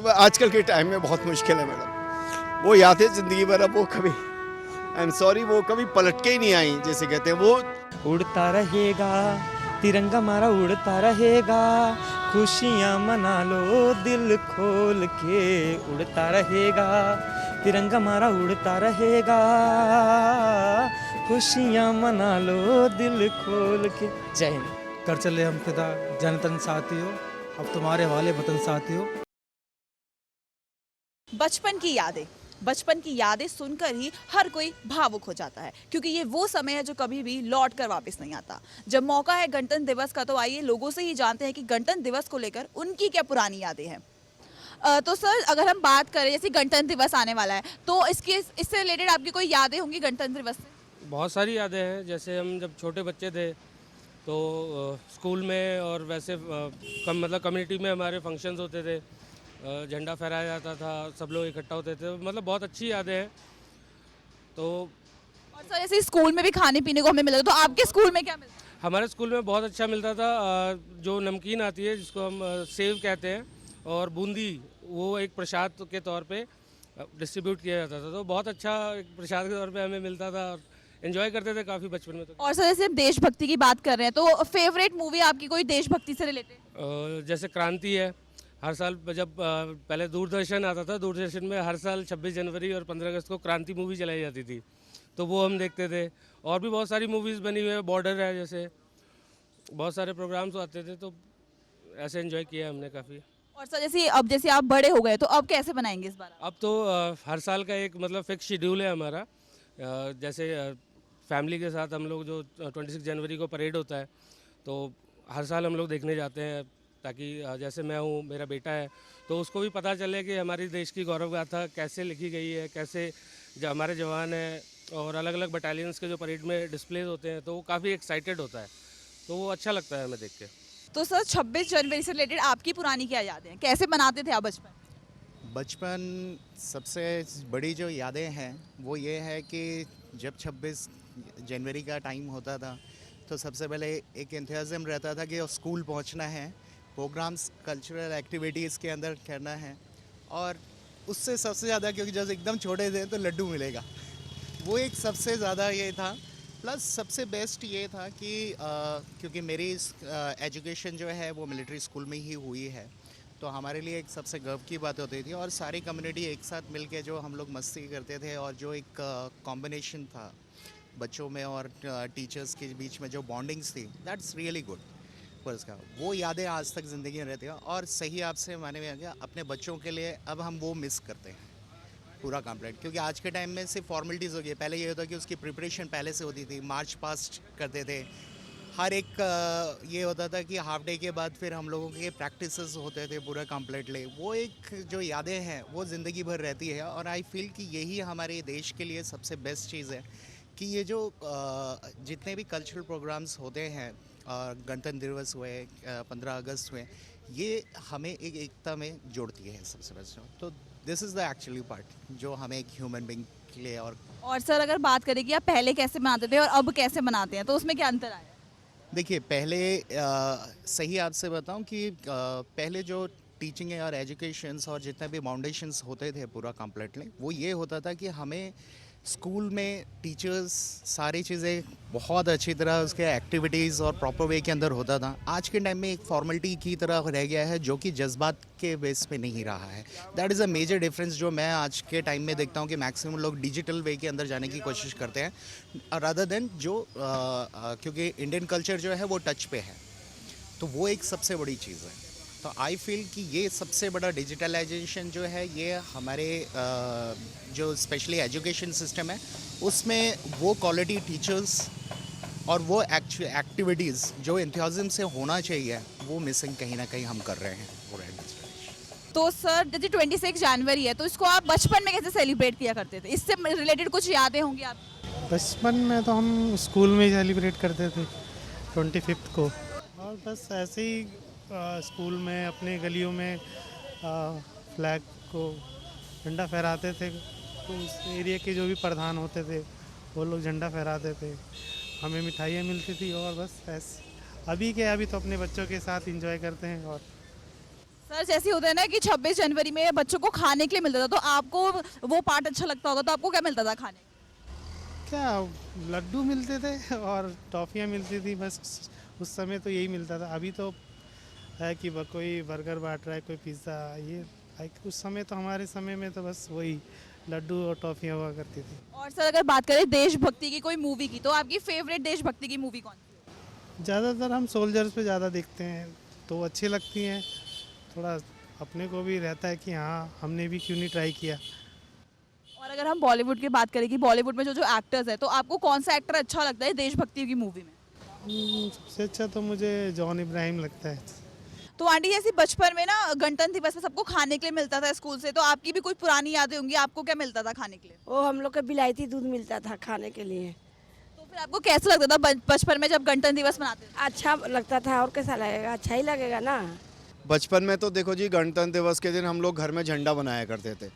आजकल के टाइम में बहुत मुश्किल है मैडम। वो यादें ज़िंदगी भर अब वो कभी, आई एम सॉरी, वो कभी पलट के ही नहीं आई, जैसे कहते हैं वो। उड़ता रहेगा तिरंगा हमारा, उड़ता रहेगा, खुशियाँ मना लो दिल खोल के, उड़ता रहेगा तिरंगा हमारा, उड़ता रहेगा, खुशियाँ मना लो दिल खोल के। जय हिंद। कर चले हम फिदा जनतन साथियों, अब तुम्हारे वाले वतन साथियों। बचपन की यादें सुनकर ही हर कोई भावुक हो जाता है, क्योंकि ये वो समय है जो कभी भी लौट कर वापस नहीं आता। जब मौका है गणतंत्र दिवस का, तो आइए लोगों से ही जानते हैं कि गणतंत्र दिवस को लेकर उनकी क्या पुरानी यादें हैं। तो सर, अगर हम बात करें, जैसे गणतंत्र दिवस आने वाला है, तो इससे रिलेटेड आपकी कोई यादें होंगी गणतंत्र दिवस से? बहुत सारी यादें हैं। जैसे हम जब छोटे बच्चे थे तो स्कूल में और वैसे मतलब कम्युनिटी में हमारे फंक्शंस होते थे, झंडा फहराया जाता था, सब लोग इकट्ठा होते थे, मतलब बहुत अच्छी यादें हैं। तो और सर, जैसे स्कूल में भी खाने पीने को हमें मिलता था, तो आपके स्कूल में क्या मिलता था? हमारे स्कूल में बहुत अच्छा मिलता था। जो नमकीन आती है जिसको हम सेव कहते हैं, और बूंदी, वो एक प्रसाद के तौर पे डिस्ट्रीब्यूट किया जाता था। तो बहुत अच्छा एक प्रसाद के तौर पे हमें मिलता था और एंजॉय करते थे काफ़ी बचपन में। तो और सर, जैसे हम देशभक्ति की बात कर रहे हैं, तो फेवरेट मूवी आपकी कोई देशभक्ति से रिलेटेड? जैसे क्रांति है। हर साल जब पहले दूरदर्शन आता था, दूरदर्शन में हर साल 26 जनवरी और 15 अगस्त को क्रांति मूवी चलाई जाती थी, तो वो हम देखते थे। और भी बहुत सारी मूवीज़ बनी हुई है, बॉर्डर है, जैसे बहुत सारे प्रोग्राम्स आते थे, तो ऐसे एंजॉय किया हमने काफ़ी। और सर, जैसे आप बड़े हो गए, तो अब कैसे बनाएंगे इस बार? अब तो हर साल का एक मतलब फिक्स शेड्यूल है हमारा। जैसे फैमिली के साथ हम लोग जो 26 जनवरी को परेड होता है, तो हर साल हम लोग देखने जाते हैं, ताकि जैसे मैं हूँ, मेरा बेटा है, तो उसको भी पता चले कि हमारी देश की गौरव गाथा कैसे लिखी गई है, कैसे जो हमारे जवान हैं और अलग अलग बटालियंस के जो परेड में डिस्प्लेज होते हैं, तो वो काफ़ी एक्साइटेड होता है, तो वो अच्छा लगता है हमें देख के। तो सर, 26 जनवरी से रिलेटेड आपकी पुरानी क्या यादें हैं? कैसे मनाते थे आप बचपन? बचपन सबसे बड़ी जो यादें हैं वो ये है कि जब 26 जनवरी का टाइम होता था तो सबसे पहले एक एंथुसियाज्म रहता था कि स्कूल पहुंचना है, प्रोग्राम्स कल्चरल एक्टिविटीज़ के अंदर करना है, और उससे सबसे ज़्यादा, क्योंकि जब एकदम छोटे थे तो लड्डू मिलेगा, वो एक सबसे ज़्यादा ये था। प्लस सबसे बेस्ट ये था कि क्योंकि मेरी एजुकेशन जो है वो मिलिट्री स्कूल में ही हुई है, तो हमारे लिए एक सबसे गर्व की बात होती थी, और सारी कम्युनिटी एक साथ मिलके जो हम लोग मस्ती करते थे, और जो एक कॉम्बिनेशन था बच्चों में और टीचर्स के बीच में जो बॉन्डिंग्स थी, दैट्स रियली गुड। पर उसका वो यादें आज तक ज़िंदगी में रहती हैं, और सही आपसे माने में आ गया, अपने बच्चों के लिए अब हम वो मिस करते हैं पूरा कंप्लीट, क्योंकि आज के टाइम में सिर्फ फॉर्मेलिटीज़ हो गई। पहले ये होता कि उसकी प्रिपरेशन पहले से होती थी, मार्च पास्ट करते थे, हर एक ये होता था कि हाफ डे के बाद फिर हम लोगों के प्रैक्टिसेस होते थे पूरा कंप्लीटली। वो एक जो यादें हैं वो ज़िंदगी भर रहती है, और आई फील कि यही हमारे देश के लिए सबसे बेस्ट चीज़ है कि ये जो जितने भी कल्चरल प्रोग्राम्स होते हैं, गणतंत्र दिवस हुए, 15 अगस्त हुए, ये हमें एक एकता में जोड़ती है सबसे बेस्ट। तो this is the actually part जो हमें एक ह्यूमन बींग के लिए। और सर, अगर बात करें कि आप पहले कैसे बनाते थे और अब कैसे बनाते हैं, तो उसमें क्या अंतर आया? देखिए, पहले सही आपसे बताऊं कि पहले जो टीचिंग और एजुकेशंस और जितने भी फाउंडेशंस होते थे पूरा कंप्लीटली, वो ये होता था कि हमें स्कूल में टीचर्स सारी चीज़ें बहुत अच्छी तरह उसके एक्टिविटीज़ और प्रॉपर वे के अंदर होता था। आज के टाइम में एक फॉर्मेलिटी की तरह रह गया है, जो कि जज्बात के बेस पे नहीं रहा है। That is a major difference जो मैं आज के टाइम में देखता हूँ कि मैक्सिमम लोग डिजिटल वे के अंदर जाने की कोशिश करते हैं, रादर देन जो क्योंकि इंडियन कल्चर जो है वो टच पे है, तो वो एक सबसे बड़ी चीज़ है। तो आई फील कि ये सबसे बड़ा डिजिटलाइजेशन जो है, ये हमारे जो स्पेशली एजुकेशन सिस्टम है उसमें वो क्वालिटी टीचर्स और वो एक्टिविटीज़ जो एंथुसियाज्म से होना चाहिए, वो मिसिंग कहीं ना कहीं हम कर रहे हैं पूरा इंडस्ट्री। तो सर, जैसे 26 जनवरी है, तो इसको आप बचपन में कैसे सेलिब्रेट किया करते थे? इससे रिलेटेड कुछ यादें होंगी आप? बचपन में तो हम स्कूल में ही सेलिब्रेट करते थे 25 को, और बस ऐसे ही स्कूल में अपने गलियों में फ्लैग को झंडा फहराते थे। तो उस एरिया के जो भी प्रधान होते थे वो लोग झंडा फहराते थे, हमें मिठाइयाँ मिलती थी, और बस ऐसे। अभी तो अपने बच्चों के साथ एंजॉय करते हैं। और सर जैसे होता है ना कि 26 जनवरी में बच्चों को खाने के लिए मिलता था, तो आपको वो पार्ट अच्छा लगता होगा, तो आपको क्या मिलता था खाने को? क्या लड्डू मिलते थे और टॉफ़ियाँ मिलती थी, बस उस समय तो यही मिलता था। अभी तो है कि कोई बर्गर बांट रहा है, कोई पिज़्ज़ा, ये लाइक उस समय तो हमारे समय में तो बस वही लड्डू और टॉफ़ियाँ हुआ करती थी। और सर अगर बात करें देशभक्ति की कोई मूवी की, तो आपकी फेवरेट देशभक्ति की मूवी कौन सी? ज़्यादातर हम सोल्जर्स पे ज़्यादा देखते हैं तो अच्छी लगती हैं। थोड़ा अपने को भी रहता है कि हाँ हमने भी क्यों नहीं ट्राई किया। और अगर हम बॉलीवुड की बात करें कि बॉलीवुड में जो जो एक्टर्स है, तो आपको कौन सा एक्टर अच्छा लगता है देशभक्ति की मूवी में? सबसे अच्छा तो मुझे जॉन इब्राहिम लगता है। तो आंटी जैसे बचपन में ना गणतंत्र दिवस में सबको खाने के लिए मिलता था स्कूल से, तो आपकी भी कोई पुरानी यादें होंगी, आपको क्या मिलता था खाने के लिए? वो हम लोग को विलायती दूध मिलता था खाने के लिए। तो फिर आपको कैसा लगता था बचपन में जब गणतंत्र दिवस मनाते थे? अच्छा लगता था, और कैसा लगेगा, अच्छा ही लगेगा ना। बचपन में तो देखो जी, गणतंत्र दिवस के दिन हम लोग घर में झंडा बनाया करते थे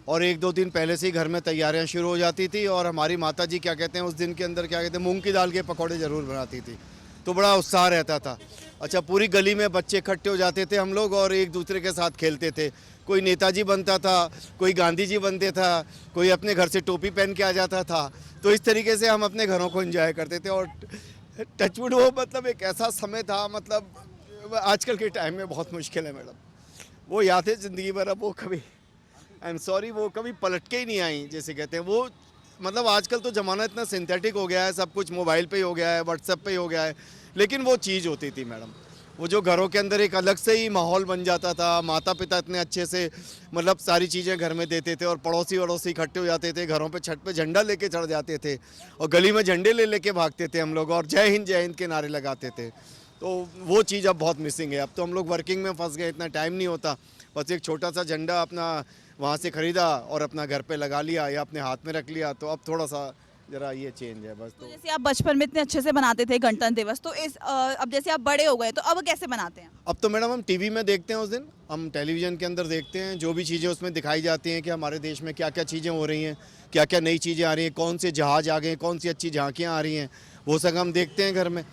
और 1-2 दिन पहले से ही घर में तैयारियां शुरू हो जाती थी। और हमारी माता जी क्या कहते हैं, उस दिन के अंदर क्या कहते हैं, मूंग की दाल के पकौड़े ज़रूर बनाती थी, तो बड़ा उत्साह रहता था। अच्छा, पूरी गली में बच्चे इकट्ठे हो जाते थे हम लोग और एक दूसरे के साथ खेलते थे। कोई नेताजी बनता था, कोई गांधी जी बनते था, कोई अपने घर से टोपी पहन के आ जाता था। तो इस तरीके से हम अपने घरों को एंजॉय करते थे। और टचवुड वो मतलब एक ऐसा समय था, मतलब आजकल के टाइम में बहुत मुश्किल है मैडम। वो यादें ज़िंदगी भर अब वो कभी, आई एम सॉरी, वो कभी पलट के ही नहीं आई, जैसे कहते हैं। वो मतलब आजकल तो ज़माना इतना सिंथेटिक हो गया है, सब कुछ मोबाइल पे ही हो गया है, व्हाट्सएप पे ही हो गया है, लेकिन वो चीज़ होती थी मैडम। वो जो घरों के अंदर एक अलग से ही माहौल बन जाता था। माता पिता इतने अच्छे से मतलब सारी चीज़ें घर में देते थे और पड़ोसी वड़ोसी इकट्ठे हो जाते थे, घरों पे छत पे झंडा लेके चढ़ जाते थे और गली में झंडे ले लेके भागते थे हम लोग और जय हिंद के नारे लगाते थे। तो वो चीज़ अब बहुत मिसिंग है। अब तो हम लोग वर्किंग में फंस गए, इतना टाइम नहीं होता। बस एक छोटा सा झंडा अपना वहाँ से ख़रीदा और अपना घर पे लगा लिया या अपने हाथ में रख लिया। तो अब थोड़ा सा जरा ये चेंज है बस। तो जैसे आप बचपन में इतने अच्छे से बनाते थे गणतंत्र दिवस, तो अब जैसे आप बड़े हो गए, तो अब कैसे बनाते हैं? अब तो मैडम हम टीवी में देखते हैं, उस दिन हम टेलीविज़न के अंदर देखते हैं, जो भी चीज़ें उसमें दिखाई जाती हैं कि हमारे देश में क्या क्या चीज़ें हो रही हैं, क्या क्या नई चीज़ें आ रही हैं, कौन से जहाज़ आ गए हैं, कौन सी अच्छी झांकियाँ आ रही हैं, वो सब हम देखते हैं घर में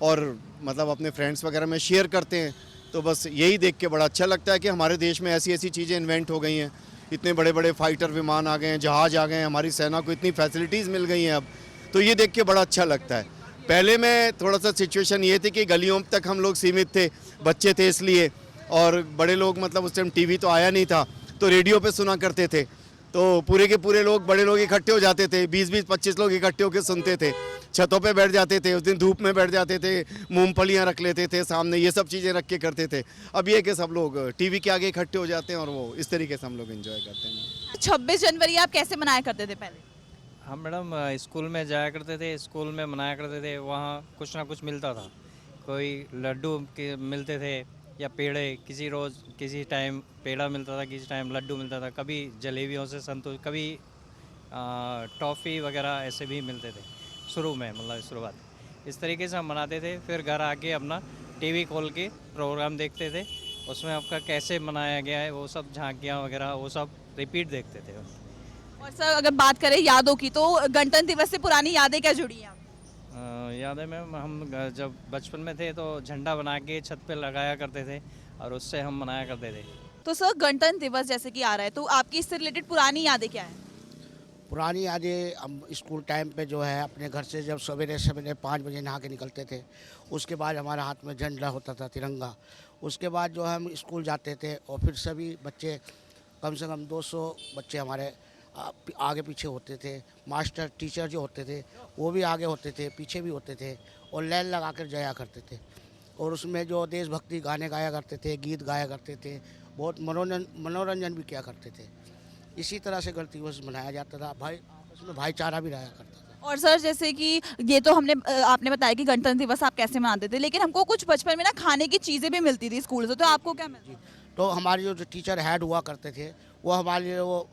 और मतलब अपने फ्रेंड्स वगैरह में शेयर करते हैं। तो बस यही देख के बड़ा अच्छा लगता है कि हमारे देश में ऐसी ऐसी चीज़ें इन्वेंट हो गई हैं, इतने बड़े बड़े फाइटर विमान आ गए हैं, जहाज़ आ गए हैं, हमारी सेना को इतनी फैसिलिटीज़ मिल गई हैं अब। तो ये देख के बड़ा अच्छा लगता है। पहले में थोड़ा सा सिचुएशन ये थी कि गलियों तक हम लोग सीमित थे, बच्चे थे इसलिए, और बड़े लोग मतलब उस टाइम टीवी तो आया नहीं था, तो रेडियो पे सुना करते थे। तो पूरे के पूरे लोग, बड़े लोग इकट्ठे हो जाते थे, 20-20, 25 लोग इकट्ठे होकर सुनते थे, छतों पे बैठ जाते थे, उस दिन धूप में बैठ जाते थे, मूंगफलियाँ रख लेते थे सामने, ये सब चीज़ें रख के करते थे। अब ये कि सब लोग टीवी के आगे इकट्ठे हो जाते हैं और वो इस तरीके से हम लोग एंजॉय करते हैं। 26 जनवरी आप कैसे मनाया करते थे पहले? हम मैडम स्कूल में जाया करते थे, स्कूल में मनाया करते थे, वहाँ कुछ ना कुछ मिलता था। कोई लड्डू के मिलते थे या पेड़े, किसी रोज़ किसी टाइम पेड़ा मिलता था, किसी टाइम लड्डू मिलता था, कभी जलेबियों से संतुष्ट, कभी टॉफ़ी वगैरह ऐसे भी मिलते थे शुरू में, मतलब शुरुआत। इस तरीके से हम मनाते थे। फिर घर आके अपना टीवी खोल के प्रोग्राम देखते थे, उसमें आपका कैसे मनाया गया है वो सब झांकियाँ वगैरह वो सब रिपीट देखते थे। और सर अगर बात करें यादों की, तो गणतंत्र दिवस से पुरानी यादें क्या जुड़ी हैं? यादें मैम, हम जब बचपन में थे तो झंडा बना के छत पे लगाया करते थे और उससे हम मनाया करते थे। तो सर गणतंत्र दिवस जैसे कि आ रहा है, तो आपकी इससे रिलेटेड पुरानी यादें क्या हैं? पुरानी यादें, हम स्कूल टाइम पे जो है अपने घर से जब सवेरे सवेरे 5 बजे नहा के निकलते थे, उसके बाद हमारे हाथ में झंडा होता था, तिरंगा। उसके बाद जो है हम स्कूल जाते थे और फिर सभी बच्चे, कम से कम 200 बच्चे हमारे आगे पीछे होते थे। मास्टर टीचर जो होते थे वो भी आगे होते थे, पीछे भी होते थे और लाइन लगा कर जाया करते थे। और उसमें जो देशभक्ति गाने गाया करते थे, गीत गाया करते थे, बहुत मनोरंजन भी किया करते थे। इसी तरह से गणतंत्र दिवस मनाया जाता था। भाई उसमें भाईचारा भी रहा करता था। और सर जैसे कि ये तो आपने बताया कि गणतंत्र दिवस आप कैसे मनाते थे, लेकिन हमको कुछ बचपन में ना खाने की चीज़ें भी मिलती थी स्कूल से, तो आपको क्या मिलता? तो हमारे जो टीचर हेड हुआ करते थे वो हमारे लिए वो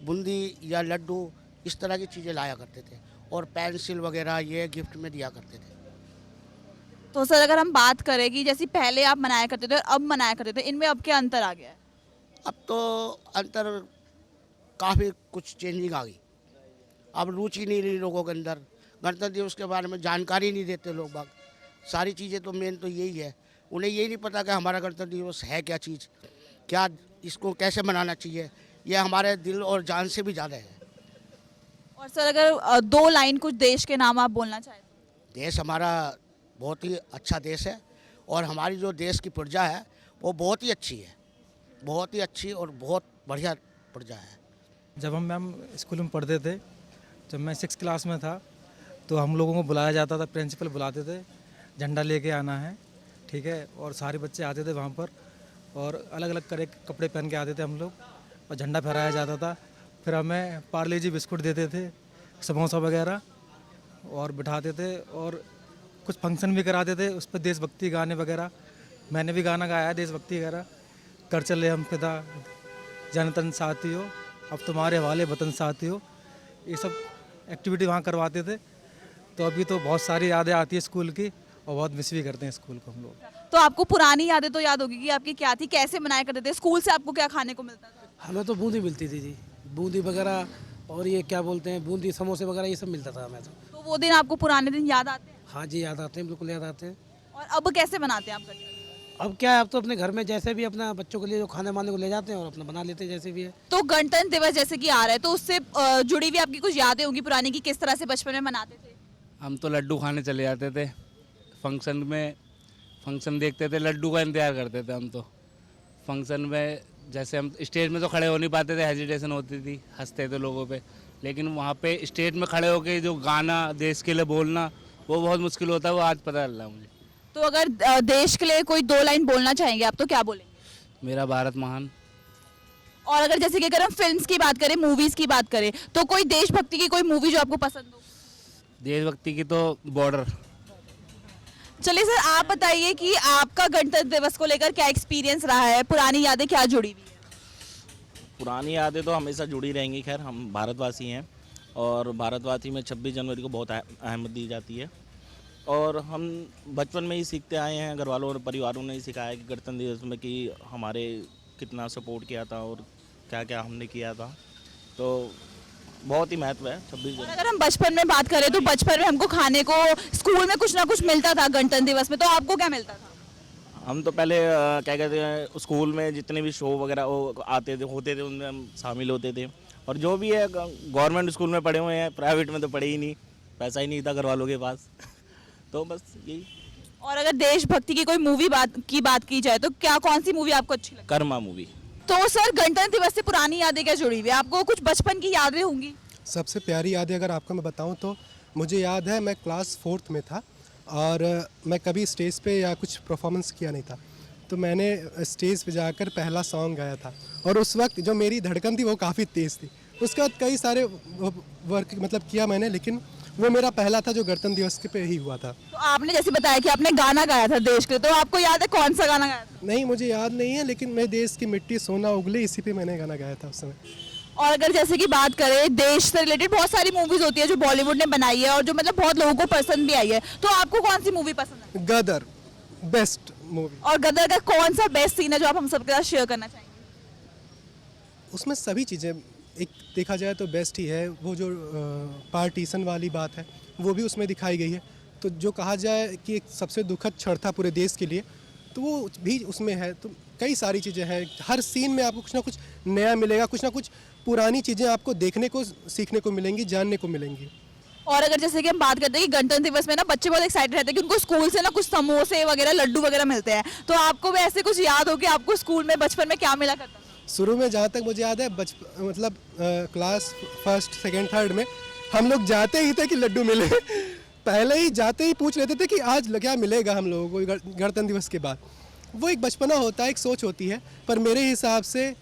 बूंदी या लड्डू इस तरह की चीज़ें लाया करते थे और पेंसिल वगैरह ये गिफ्ट में दिया करते थे। तो सर अगर हम बात करें कि जैसे पहले आप मनाया करते थे और अब मनाया करते थे, इनमें अब क्या अंतर आ गया है? अब तो अंतर काफ़ी कुछ चेंजिंग आ गई। अब रुचि नहीं रही लोगों के अंदर, गणतंत्र दिवस के बारे में जानकारी नहीं देते लोग बाग। सारी चीज़ें तो मेन तो यही है, उन्हें यही नहीं पता कि हमारा गणतंत्र दिवस है क्या चीज़। क्या इसको कैसे मनाना चाहिए, ये हमारे दिल और जान से भी ज़्यादा है। और सर अगर 2 लाइन कुछ देश के नाम आप बोलना चाहें तो? देश हमारा बहुत ही अच्छा देश है और हमारी जो देश की प्रजा है वो बहुत ही अच्छी है, बहुत ही अच्छी और बहुत बढ़िया प्रजा है। जब हम मैम स्कूल में पढ़ते थे, जब मैं 6th क्लास में था, तो हम लोगों को बुलाया जाता था, प्रिंसिपल बुलाते थे, झंडा लेके आना है, ठीक है। और सारे बच्चे आते थे वहाँ पर और अलग अलग तरह के कपड़े पहन के आते थे हम लोग और झंडा फहराया जाता था। फिर हमें पार्ले जी बिस्कुट देते थे, समोसा वगैरह और बिठाते थे और कुछ फंक्शन भी कराते थे, उस पर देशभक्ति गाने वगैरह। मैंने भी गाना गाया है देशभक्ति वगैरह, कर चले हम फिदा, जनतन साथियों अब तुम्हारे हवाले वतन साथियों, ये सब एक्टिविटी वहाँ करवाते थे। तो अभी तो बहुत सारी यादें आती है स्कूल की और बहुत मिस भी करते हैं स्कूल को हम लोग। तो आपको पुरानी यादें तो याद होगी कि आपकी क्या थी, कैसे मनाया करते थे, स्कूल से आपको क्या खाने को मिलता था? हमें तो बूंदी मिलती थी जी, बूंदी वगैरह और ये क्या बोलते हैं बूंदी समोसे वगैरह ये सब मिलता था हमें तो वो दिन आपको पुराने दिन याद आते हैं? हाँ जी याद आते हैं, बिल्कुल याद आते हैं। और अब कैसे मनाते हैं आप गणतंत्र? अब क्या है, अब तो अपने घर में जैसे भी अपना बच्चों के लिए जो खाने वाने को ले जाते हैं और अपना बना लेते हैं जैसे भी है। तो गणतंत्र दिवस जैसे कि आ रहा है तो उससे जुड़ी हुई आपकी कुछ यादें होंगी पुरानी की किस तरह से बचपन में मनाते थे? हम तो लड्डू खाने चले जाते थे फंक्शन में, फंक्शन देखते थे, लड्डू का इंतजार करते थे हम तो फंक्शन में। जैसे हम स्टेज में तो खड़े हो नहीं पाते थे, हेजिटेशन होती थी, हंसते थे लोगों पे, लेकिन वहाँ पे स्टेज में खड़े होके जो गाना देश के लिए बोलना वो बहुत मुश्किल होता है, वो आज पता चला मुझे। तो अगर देश के लिए कोई 2 लाइन बोलना चाहेंगे आप तो क्या बोलेंगे? मेरा भारत महान। और अगर जैसे कि अगर हम फिल्म्स की बात करें, मूवीज की बात करें, तो कोई देशभक्ति की कोई मूवी जो आपको पसंद हो? देशभक्ति की तो बॉर्डर। चलिए सर आप बताइए कि आपका गणतंत्र दिवस को लेकर क्या एक्सपीरियंस रहा है, पुरानी यादें क्या जुड़ी हुई है? पुरानी यादें तो हमेशा जुड़ी रहेंगी। खैर हम भारतवासी हैं और भारतवासी में 26 जनवरी को बहुत अहमियत दी जाती है और हम बचपन में ही सीखते आए हैं, घर वालों और परिवारों ने ही सिखाया कि गणतंत्र दिवस में कि हमारे कितना सपोर्ट किया था और क्या क्या हमने किया था, तो बहुत ही महत्व है 26 जनवरी। अगर हम बचपन में बात करें तो बचपन में हमको खाने को स्कूल में कुछ ना कुछ मिलता था गणतंत्र दिवस में, तो आपको क्या मिलता था? हम तो पहले क्या कहते हैं स्कूल में जितने भी शो वगैरह वो आते थे होते थे उनमें हम शामिल होते थे। और जो भी है गवर्नमेंट स्कूल में पढ़े हुए हैं, प्राइवेट में तो पढ़े ही नहीं, पैसा ही नहीं था घर वालों के पास तो बस यही। और अगर देशभक्ति की कोई मूवी की बात की जाए तो क्या कौन सी मूवी आपको अच्छी लगती है? कर्मा मूवी। तो सर गणतंत्र दिवस से पुरानी यादें क्या जुड़ी हुई है? आपको कुछ बचपन की यादें होंगी? सबसे प्यारी यादें अगर आपको मैं बताऊं तो मुझे याद है मैं क्लास 4th में था और मैं कभी स्टेज पे या कुछ परफॉर्मेंस किया नहीं था, तो मैंने स्टेज पे जाकर पहला सॉन्ग गाया था और उस वक्त जो मेरी धड़कन थी वो काफ़ी तेज़ थी। उसके बाद कई सारे वर्क मतलब किया मैंने, लेकिन वो मेरा पहला था जो गणतंत्र दिवस के पे ही हुआ था। तो आपने जैसे बताया कि आपने गाना गाया था देश के लिए, तो आपको याद है कौन सा गाना गाया था? नहीं मुझे याद नहीं है, लेकिन मैं देश की मिट्टी सोना उगले इसी पे मैंने गाना गाया था उस समय। और अगर जैसे कि बात करें देश से रिलेटेड बहुत सारी मूवीज होती है जो बॉलीवुड ने बनाई है और जो मतलब बहुत लोगों को पसंद भी आई है, तो आपको कौन सी मूवी पसंद है? गदर बेस्ट मूवी। और गदर का कौन सा बेस्ट सीन है जो आप हम सबके साथ शेयर करना चाहेंगे? उसमें सभी चीज़ें एक देखा जाए तो बेस्ट ही है। वो जो पार्टीशन वाली बात है वो भी उसमें दिखाई गई है, तो जो कहा जाए कि एक सबसे दुखद क्षण था पूरे देश के लिए तो वो भी उसमें है। तो कई सारी चीज़ें हैं, हर सीन में आपको कुछ ना कुछ नया मिलेगा, कुछ ना कुछ पुरानी चीज़ें आपको देखने को सीखने को मिलेंगी, जानने को मिलेंगी। और अगर जैसे कि हम बात करते हैं कि गणतंत्र दिवस में ना बच्चे बहुत एक्साइटेड रहते हैं कि उनको स्कूल से ना कुछ समोसे वगैरह लड्डू वगैरह मिलते हैं, तो आपको भी ऐसे कुछ याद हो कि आपको स्कूल में बचपन में क्या मिला करता था? शुरू में जहाँ तक मुझे याद है मतलब क्लास 1st 2nd 3rd में हम लोग जाते ही थे कि लड्डू मिले पहले ही जाते ही पूछ लेते थे कि आज क्या मिलेगा हम लोगों को गणतंत्र दिवस के बाद। वो एक बचपना होता है, एक सोच होती है, पर मेरे हिसाब से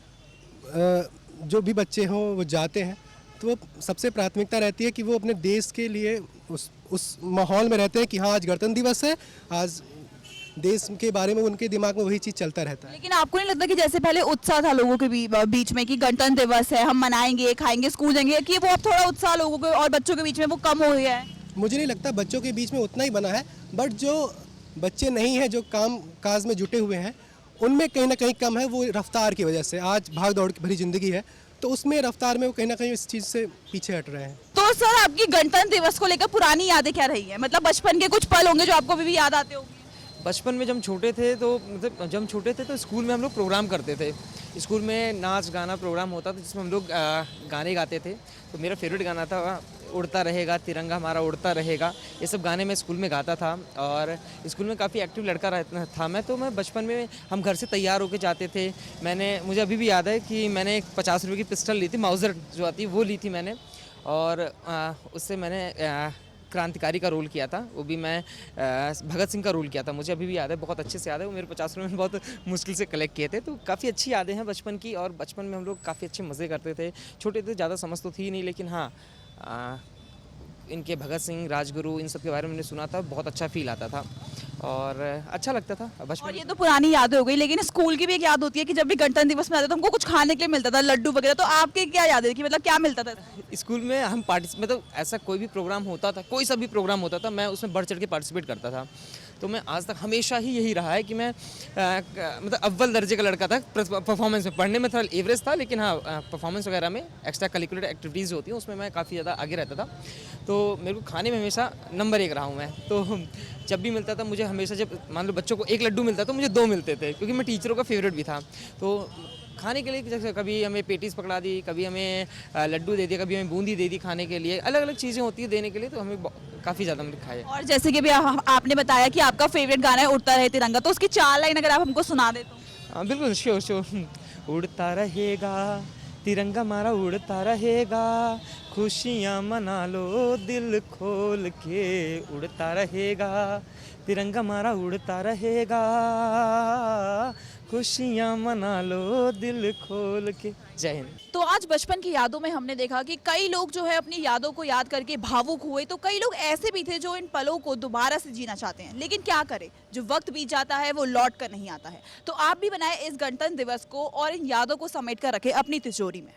जो भी बच्चे हों वो जाते हैं तो वो सबसे प्राथमिकता रहती है कि वो अपने देश के लिए उस माहौल में रहते हैं कि हाँ आज गणतंत्र दिवस है, आज देश के बारे में उनके दिमाग में वही चीज़ चलता रहता है। लेकिन आपको नहीं लगता कि जैसे पहले उत्साह था लोगों के बीच में कि गणतंत्र दिवस है हम मनाएंगे खाएंगे स्कूल जाएंगे, कि वो अब थोड़ा उत्साह लोगों के और बच्चों के बीच में वो कम हो गया है? मुझे नहीं लगता, बच्चों के बीच में उतना ही बना है, बट जो बच्चे नहीं हैं जो काम काज में जुटे हुए हैं उनमें कहीं ना कहीं कम है। वो रफ्तार की वजह से, आज भाग दौड़ की भरी ज़िंदगी है तो उसमें रफ्तार में वो कहीं ना कहीं इस चीज़ से पीछे हट रहे हैं। तो सर आपकी गणतंत्र दिवस को लेकर पुरानी यादें क्या रही है? मतलब बचपन के कुछ पल होंगे जो आपको अभी भी याद आते होंगे? बचपन में जब हम छोटे थे तो मतलब जब हम छोटे थे तो स्कूल में हम लोग प्रोग्राम करते थे। स्कूल में नाच गाना प्रोग्राम होता था जिसमें हम लोग गाने गाते थे। तो मेरा फेवरेट गाना था उड़ता रहेगा तिरंगा हमारा उड़ता रहेगा। ये सब गाने मैं स्कूल में गाता था और स्कूल में काफ़ी एक्टिव लड़का रहता था मैं। तो मैं बचपन में हम घर से तैयार होकर जाते थे। मुझे अभी भी याद है कि मैंने एक 50 रुपये की पिस्टल ली थी, माउजर जो आती है वो ली थी मैंने, और उससे मैंने क्रांतिकारी का रोल किया था। वो भी मैं भगत सिंह का रोल किया था। मुझे अभी भी याद है, बहुत अच्छे से याद है। वो मेरे 50 रुपये में बहुत मुश्किल से कलेक्ट किए थे। तो काफ़ी अच्छी यादें हैं बचपन की, और बचपन में हम लोग काफ़ी अच्छे मज़े करते थे। छोटे थे, ज़्यादा समझ तो थी नहीं, लेकिन हाँ इनके भगत सिंह, राजगुरु, इन सब के बारे में मैंने सुना था, बहुत अच्छा फील आता था और अच्छा लगता था बचपन। और ये तो पुरानी यादें हो गई, लेकिन स्कूल की भी एक याद होती है कि जब भी गणतंत्र दिवस में आता तो हमको कुछ खाने के लिए मिलता था, लड्डू वगैरह। तो आपके क्या याद है कि मतलब क्या मिलता था? स्कूल में हम मतलब ऐसा कोई भी प्रोग्राम होता था, कोई सा भी प्रोग्राम होता था, मैं उसमें बढ़ चढ़ के पार्टिसिपेट करता था। तो मैं आज तक हमेशा ही यही रहा है कि मैं मतलब अव्वल दर्जे का लड़का था परफॉर्मेंस में। पढ़ने में थोड़ा एवरेज था, लेकिन हाँ परफॉर्मेंस वगैरह में, एक्स्ट्रा करिकुलर एक्टिविटीज़ होती हैं उसमें मैं काफ़ी ज़्यादा आगे रहता था। तो मेरे को खाने में हमेशा नंबर 1 रहा हूँ मैं। तो जब भी मिलता था मुझे, हमेशा जब मान लो बच्चों को 1 लड्डू मिलता तो मुझे 2 मिलते थे, क्योंकि मैं टीचरों का फेवरेट भी था। तो खाने के लिए जैसे कभी हमें पेटीज पकड़ा दी, कभी हमें लड्डू दे दिया, कभी हमें बूंदी दे दी खाने के लिए। अलग अलग चीज़ें होती है देने के लिए, तो हमें काफ़ी ज़्यादा हमने खाया। और जैसे कि भी आपने बताया कि आपका फेवरेट गाना है उड़ता रहे तिरंगा, तो उसकी 4 लाइन अगर आप हमको सुना दे तो? हाँ बिल्कुल, श्योर। उड़ता रहेगा तिरंगा हमारा उड़ता रहेगा, खुशियाँ मना लो दिल खोल के, उड़ता रहेगा तिरंगा हमारा उड़ता रहेगा, खुशियाँ मना लो दिल खोल के। जय हिंद। तो आज बचपन की यादों में हमने देखा कि कई लोग जो है अपनी यादों को याद करके भावुक हुए, तो कई लोग ऐसे भी थे जो इन पलों को दोबारा से जीना चाहते हैं। लेकिन क्या करें, जो वक्त बीत जाता है वो लौट कर नहीं आता है। तो आप भी बनाए इस गणतंत्र दिवस को और इन यादों को समेट कर रखें अपनी तिजोरी में।